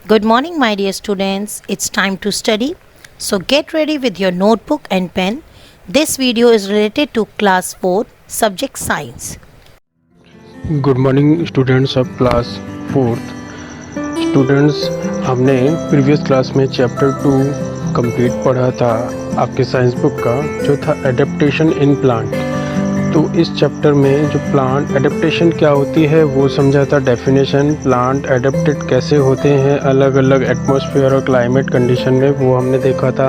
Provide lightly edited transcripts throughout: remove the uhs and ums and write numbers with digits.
Good morning, my dear students. It's time to study. So get ready with your notebook and pen. This video is related to class 4, subject science. Good morning students of class 4th। Students, हमने previous class में chapter 2 complete पढ़ा था आपके science book का, जो था adaptation in plant. तो इस चैप्टर में जो प्लांट एडेप्टेशन क्या होती है वो समझा था, डेफिनेशन, प्लांट एडेप्टेड कैसे होते हैं अलग अलग एटमॉस्फेयर और क्लाइमेट कंडीशन में, वो हमने देखा था।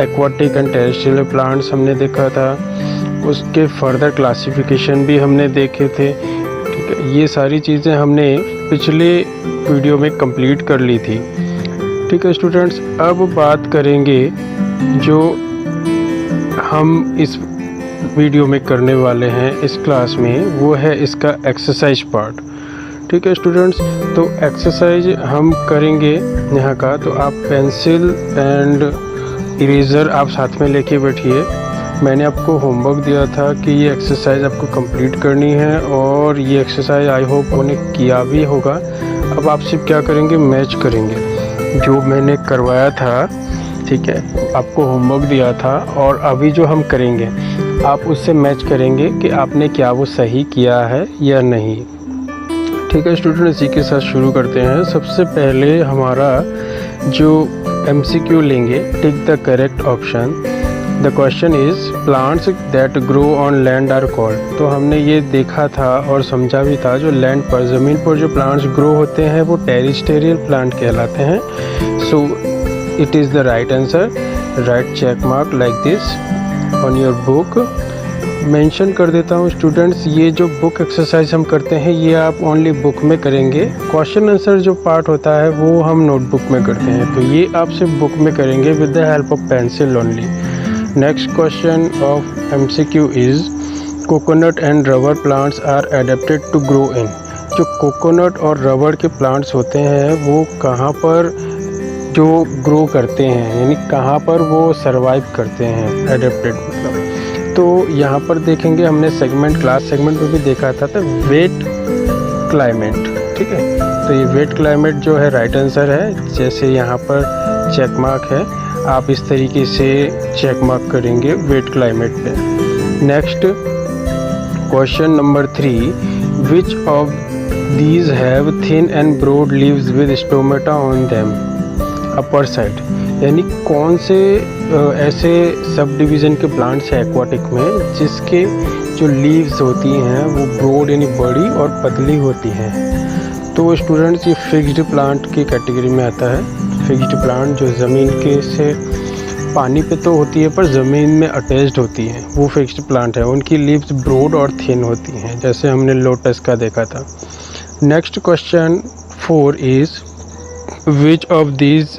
एक्वाटिक एंड टेरेस्ट्रियल प्लांट्स हमने देखा था, उसके फर्दर क्लासिफिकेशन भी हमने देखे थे। ठीक है, ये सारी चीज़ें हमने पिछले वीडियो में कंप्लीट कर ली थी। ठीक है स्टूडेंट्स, अब बात करेंगे जो हम इस वीडियो में करने वाले हैं इस क्लास में, वो है इसका एक्सरसाइज पार्ट। ठीक है स्टूडेंट्स, तो एक्सरसाइज हम करेंगे यहाँ का। तो आप पेंसिल एंड इरेज़र आप साथ में लेके बैठिए। मैंने आपको होमवर्क दिया था कि ये एक्सरसाइज आपको कंप्लीट करनी है, और ये एक्सरसाइज आई होप उन्हें किया भी होगा। अब आप सिर्फ क्या करेंगे, मैच करेंगे जो मैंने करवाया था। ठीक है, आपको होमवर्क दिया था और अभी जो हम करेंगे आप उससे मैच करेंगे कि आपने क्या वो सही किया है या नहीं। ठीक है स्टूडेंट, इसी के साथ शुरू करते हैं। सबसे पहले हमारा जो MCQ लेंगे, tick the correct option. The question is plants that grow on land are called. तो हमने ये देखा था और समझा भी था, जो लैंड पर, ज़मीन पर जो प्लांट्स ग्रो होते हैं वो टेरेस्ट्रियल प्लांट कहलाते हैं। So it is the right answer. Right check mark like this on your book. Mention कर देता हूँ स्टूडेंट्स, ये जो बुक एक्सरसाइज हम करते हैं ये आप ओनली बुक में करेंगे। क्वेश्चन आंसर जो पार्ट होता है वो हम नोटबुक में करते हैं, तो ये आप सिर्फ बुक में करेंगे with the help of pencil only. Next question of MCQ is coconut and rubber plants are adapted to grow in. जो कोकोनट और रबर के प्लांट्स होते हैं वो कहाँ पर जो ग्रो करते हैं, यानी कहाँ पर वो सरवाइव करते हैं, एडेप्टेड मतलब। तो यहाँ पर देखेंगे, हमने सेगमेंट, क्लास सेगमेंट में भी देखा था, तो वेट क्लाइमेट। ठीक है, तो ये वेट क्लाइमेट जो है राइट आंसर है। जैसे यहाँ पर चेक मार्क है, आप इस तरीके से चेक मार्क करेंगे वेट क्लाइमेट पे। Next question number 3, which of these have thin and broad leaves with stomata on them upper side. यानी कौन से ऐसे सब डिवीज़न के प्लांट्स हैं एक्वाटिक में जिसके जो लीव्स होती हैं वो ब्रॉड यानी बड़ी और पतली होती हैं। तो स्टूडेंट्स, ये फिक्स्ड प्लांट की कैटेगरी में आता है। फिक्स्ड प्लांट जो ज़मीन के से पानी पे तो होती है पर ज़मीन में अटैच्ड होती हैं, वो फिक्स्ड प्लांट है। उनकी लीव्स ब्रॉड और थिन होती हैं, जैसे हमने लोटस का देखा था। Next question 4 is which of these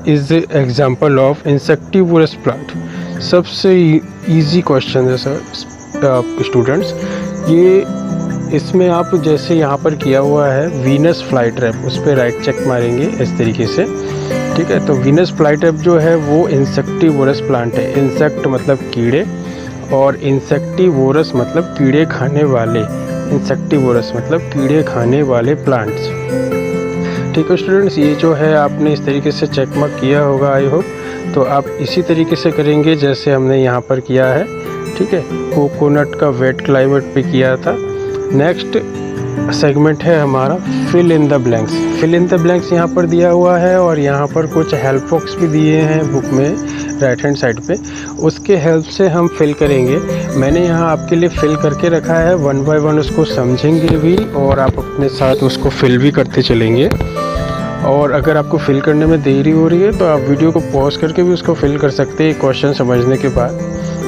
is example of insectivorous plant. सबसे इजी क्वेश्चन है सर स्टूडेंट्स। ये इसमें आप जैसे यहाँ पर किया हुआ है वीनस फ्लाई ट्रैप, उस पर राइट चेक मारेंगे इस तरीके से। ठीक है, तो वीनस फ्लाई ट्रैप जो है वो इंसेक्टिवोरस प्लांट है। इंसेक्ट मतलब कीड़े और इंसेक्टिवोरस मतलब कीड़े खाने वाले। इंसेक्टिवोरस मतलब कीड़े खाने वाले प्लांट्स। ठीक है स्टूडेंट्स, ये जो है आपने इस तरीके से चेक मार्क किया होगा आई होप। तो आप इसी तरीके से करेंगे जैसे हमने यहाँ पर किया है। ठीक है, कोकोनट का वेट क्लाइमेट पे किया था। नेक्स्ट सेगमेंट है हमारा fill in the blanks. Fill in the blanks यहाँ पर दिया हुआ है और यहाँ पर कुछ हेल्प बॉक्स भी दिए हैं बुक में राइट हैंड साइड पे, उसके हेल्प से हम फिल करेंगे। मैंने यहाँ आपके लिए फिल करके रखा है, 1 बाय 1 उसको समझेंगे भी और आप अपने साथ उसको फिल भी करते चलेंगे। और अगर आपको फिल करने में देरी हो रही है तो आप वीडियो को पॉज करके भी उसको फिल कर सकते हैं क्वेश्चन समझने के बाद।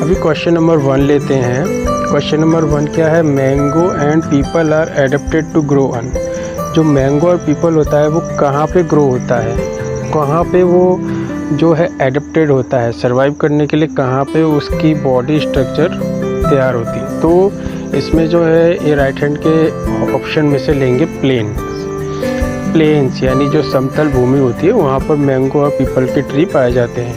अभी क्वेश्चन नंबर 1 लेते हैं। क्वेश्चन नंबर 1 क्या है, mango and peepal are adapted to grow on. जो मैंगो और पीपल होता है वो कहाँ पे ग्रो होता है, कहाँ पे वो जो है एडेप्टेड होता है, सर्वाइव करने के लिए कहाँ पे उसकी बॉडी स्ट्रक्चर तैयार होती है। तो इसमें जो है ये राइट हैंड के ऑप्शन में से लेंगे प्लेन्स, यानी जो समतल भूमि होती है वहाँ पर मैंगो और पीपल के ट्री पाए जाते हैं,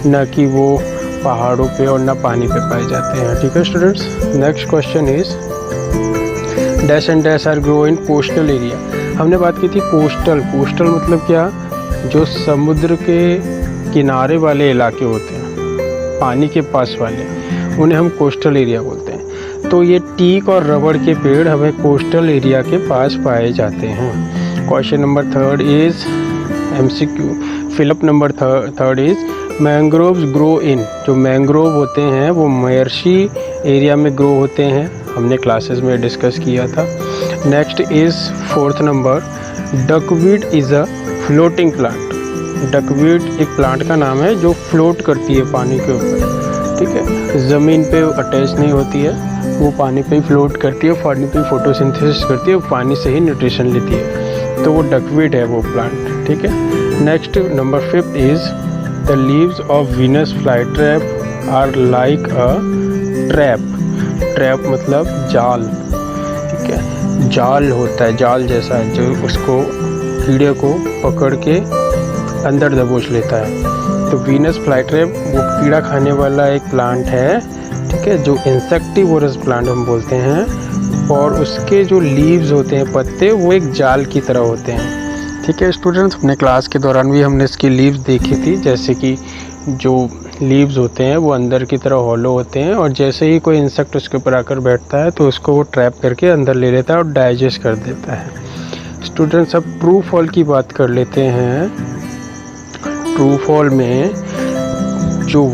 न कि वो पहाड़ों पे और ना पानी पे पाए जाते हैं। ठीक है students, next question is dash and dash are grow in coastal area. हमने बात की थी कोस्टल। कोस्टल मतलब क्या, जो समुद्र के किनारे वाले इलाके होते हैं, पानी के पास वाले, उन्हें हम कोस्टल एरिया बोलते हैं। तो ये टीक और रबड़ के पेड़ हमें कोस्टल एरिया के पास पाए जाते हैं। Question number 3 is MCQ। Fill up number 3 is mangroves grow in. जो मैंग्रोव होते हैं वो मर्शी एरिया में ग्रो होते हैं, हमने क्लासेस में डिस्कस किया था। Next is 4th number, duckweed is a floating plant. Duckweed एक प्लांट का नाम है जो फ्लोट करती है पानी के ऊपर, ठीक है, ज़मीन पे अटैच नहीं होती है, वो पानी पे ही फ्लोट करती है, पानी पे फोटोसिंथेसिस करती है, पानी से ही न्यूट्रिशन लेती है, तो वो डकवीड है वो प्लांट, ठीक है। Next number 5 is the leaves of Venus flytrap are like a trap. Trap मतलब जाल, ठीक है, जाल होता है, जाल जैसा जो उसको कीड़े को पकड़ के अंदर दबोच लेता है। तो वीनस फ्लाईट्रैप वो कीड़ा खाने वाला एक प्लांट है, ठीक है, जो इंसेक्टिवोरस प्लांट हम बोलते हैं, और उसके जो लीव्स होते हैं, पत्ते, वो एक जाल की तरह होते हैं, ठीक है। स्टूडेंट्स, अपने क्लास के दौरान भी हमने इसकी लीव्स देखी थी, जैसे कि जो लीव्स होते हैं वो अंदर की तरह हॉलो होते हैं, और जैसे ही कोई इंसेक्ट उसके ऊपर आकर बैठता है तो उसको वो ट्रैप करके अंदर ले लेता है और डाइजेस्ट कर देता है। स्टूडेंट्स, अब ट्रू फॉल की बात कर लेते हैं। ट्रू फॉल में जो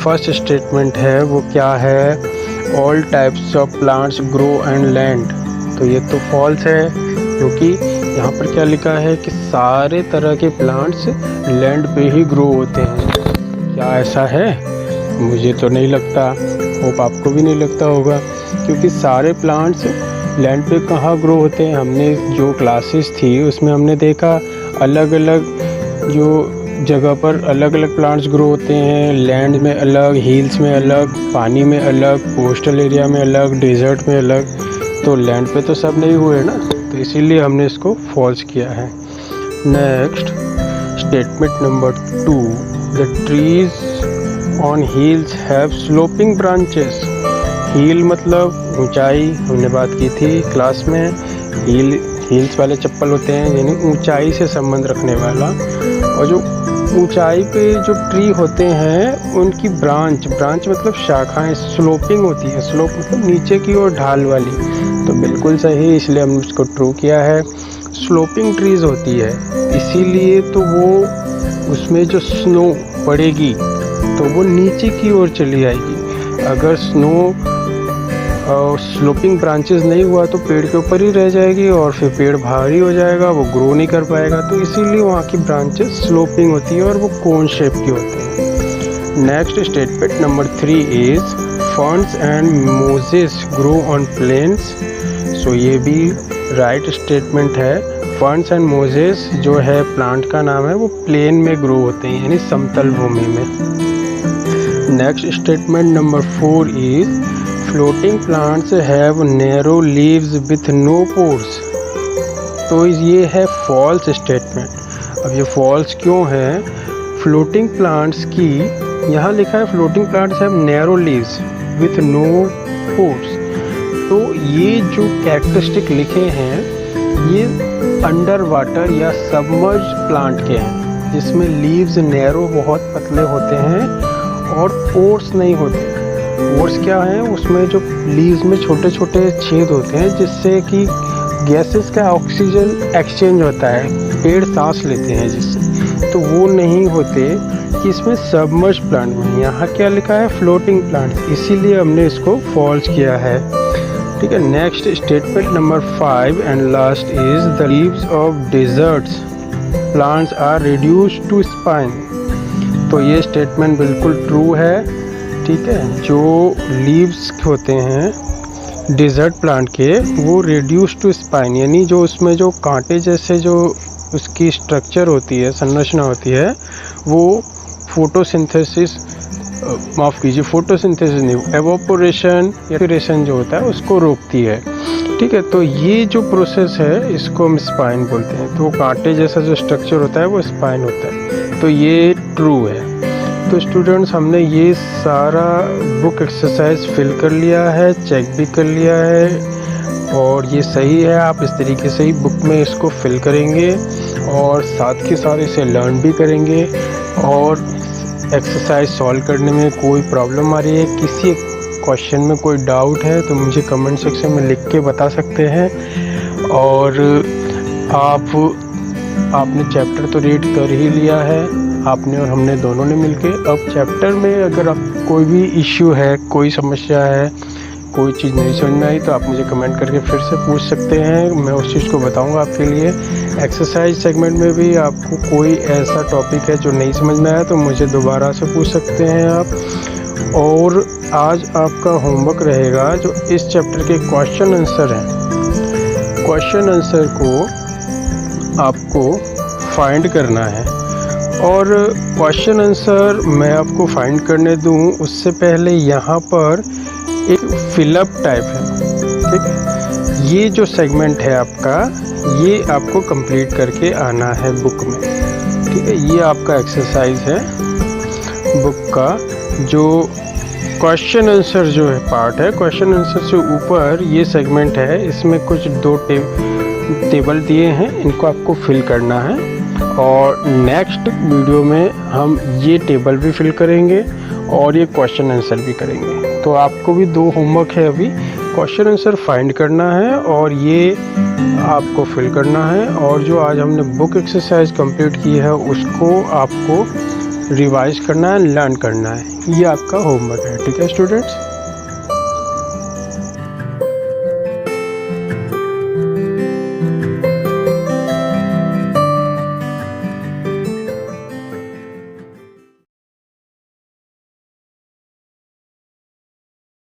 फर्स्ट स्टेटमेंट है वो क्या है, all types of plants grow and land. तो ये तो फॉल्स है, क्योंकि यहाँ पर क्या लिखा है कि सारे तरह के प्लांट्स लैंड पे ही ग्रो होते हैं। क्या ऐसा है? मुझे तो नहीं लगता, होप आपको भी नहीं लगता होगा, क्योंकि सारे प्लांट्स लैंड पे कहाँ ग्रो होते हैं। हमने जो क्लासेस थी उसमें हमने देखा अलग अलग जो जगह पर अलग अलग प्लांट्स ग्रो होते हैं, लैंड में अलग, हिल्स में अलग, पानी में अलग, कोस्टल एरिया में अलग, डेजर्ट में अलग। तो लैंड पे तो सब नहीं हुए ना, तो इसीलिए हमने इसको फॉल्स किया है। Next statement number 2, the trees on hills have sloping branches. Hill मतलब ऊंचाई, हमने बात की थी क्लास में। हील्स वाले चप्पल होते हैं, यानी ऊंचाई से संबंध रखने वाला। और जो ऊंचाई पे जो ट्री होते हैं उनकी ब्रांच मतलब शाखाएं स्लोपिंग होती है। स्लोप मतलब नीचे की ओर ढाल वाली। तो बिल्कुल सही, इसलिए हमने उसको ट्रू किया है। स्लोपिंग ट्रीज होती है, इसीलिए तो वो उसमें जो स्नो पड़ेगी तो वो नीचे की ओर चली आएगी। अगर स्नो और स्लोपिंग ब्रांचेस नहीं हुआ तो पेड़ के ऊपर ही रह जाएगी और फिर पेड़ भारी हो जाएगा, वो ग्रो नहीं कर पाएगा। तो इसीलिए वहाँ की ब्रांचेस स्लोपिंग होती है और वो कोन शेप की होती हैं। Next statement number 3 is ferns and mosses grow on plains. So ये भी राइट स्टेटमेंट है। फर्न्स एंड मोजेस जो है प्लांट का नाम है, वो प्लेन में ग्रो होते हैं, यानी समतल भूमि में। Next statement number 4 is floating plants have narrow leaves with no pores. तो ये है फॉल्स स्टेटमेंट। अब ये फॉल्स क्यों है? फ्लोटिंग प्लांट्स की यहाँ लिखा है floating plants have narrow leaves with no pores. तो ये जो कैरेक्टरिस्टिक लिखे हैं ये अंडर वाटर या सबमर्ज प्लांट के हैं, जिसमें लीव्स नैरो बहुत पतले होते हैं और पोर्स नहीं होते। पोर्स क्या है? उसमें जो लीव्स में छोटे छोटे छेद होते हैं जिससे कि गैसेस का ऑक्सीजन एक्सचेंज होता है, पेड़ सांस लेते हैं जिससे। तो वो नहीं होते कि इसमें सबमर्ज प्लांट में। यहाँ क्या लिखा है? फ्लोटिंग प्लांट, इसीलिए हमने इसको फॉल्स किया है। ठीक है। Next statement number 5 and last is the leaves of deserts plants are reduced to spine. तो ये स्टेटमेंट बिल्कुल ट्रू है। ठीक है। जो लीव्स होते हैं डेजर्ट प्लांट के वो रिड्यूस टू स्पाइन, यानी जो उसमें जो कांटे जैसे जो उसकी स्ट्रक्चर होती है, संरचना होती है, वो फोटोसिंथेसिस फोटोसिंथेसिस नहीं, एवोपोरेशन या रेशन जो होता है उसको रोकती है। ठीक है। तो ये जो प्रोसेस है इसको हम स्पाइन बोलते हैं। तो कांटे जैसा जो स्ट्रक्चर होता है वो स्पाइन होता है। तो ये ट्रू है। तो स्टूडेंट्स हमने ये सारा बुक एक्सरसाइज फिल कर लिया है, चेक भी कर लिया है, और ये सही है। आप इस तरीके से ही बुक में इसको फिल करेंगे और साथ के साथ इसे लर्न भी करेंगे। और एक्सरसाइज सॉल्व करने में कोई प्रॉब्लम आ रही है, किसी क्वेश्चन में कोई डाउट है तो मुझे कमेंट सेक्शन में लिख के बता सकते हैं। और आपने चैप्टर तो रीड कर ही लिया है, आपने और हमने दोनों ने मिलके। अब चैप्टर में अगर आप कोई भी इश्यू है, कोई समस्या है, कोई चीज़ नहीं समझ में आई तो आप मुझे कमेंट करके फिर से पूछ सकते हैं, मैं उस चीज़ को बताऊंगा आपके लिए। एक्सरसाइज सेगमेंट में भी आपको कोई ऐसा टॉपिक है जो नहीं समझ में आया तो मुझे दोबारा से पूछ सकते हैं आप। और आज आपका होमवर्क रहेगा जो इस चैप्टर के क्वेश्चन आंसर हैं, क्वेश्चन आंसर को आपको फाइंड करना है। और क्वेश्चन आंसर मैं आपको फाइंड करने दूं उससे पहले यहाँ पर एक फिलअप टाइप है, ठीक है। ये जो सेगमेंट है आपका, ये आपको कंप्लीट करके आना है बुक में, ठीक है। ये आपका एक्सरसाइज है बुक का। जो क्वेश्चन आंसर जो है पार्ट है, क्वेश्चन आंसर से ऊपर ये सेगमेंट है, इसमें कुछ 2 टेबल दिए हैं, इनको आपको फिल करना है। और नेक्स्ट वीडियो में हम ये टेबल भी फिल करेंगे और ये क्वेश्चन आंसर भी करेंगे। तो आपको भी 2 होमवर्क है अभी, क्वेश्चन आंसर फाइंड करना है और ये आपको फिल करना है। और जो आज हमने बुक एक्सरसाइज कंप्लीट की है उसको आपको रिवाइज करना है, लर्न करना है। ये आपका होमवर्क है, ठीक है स्टूडेंट्स।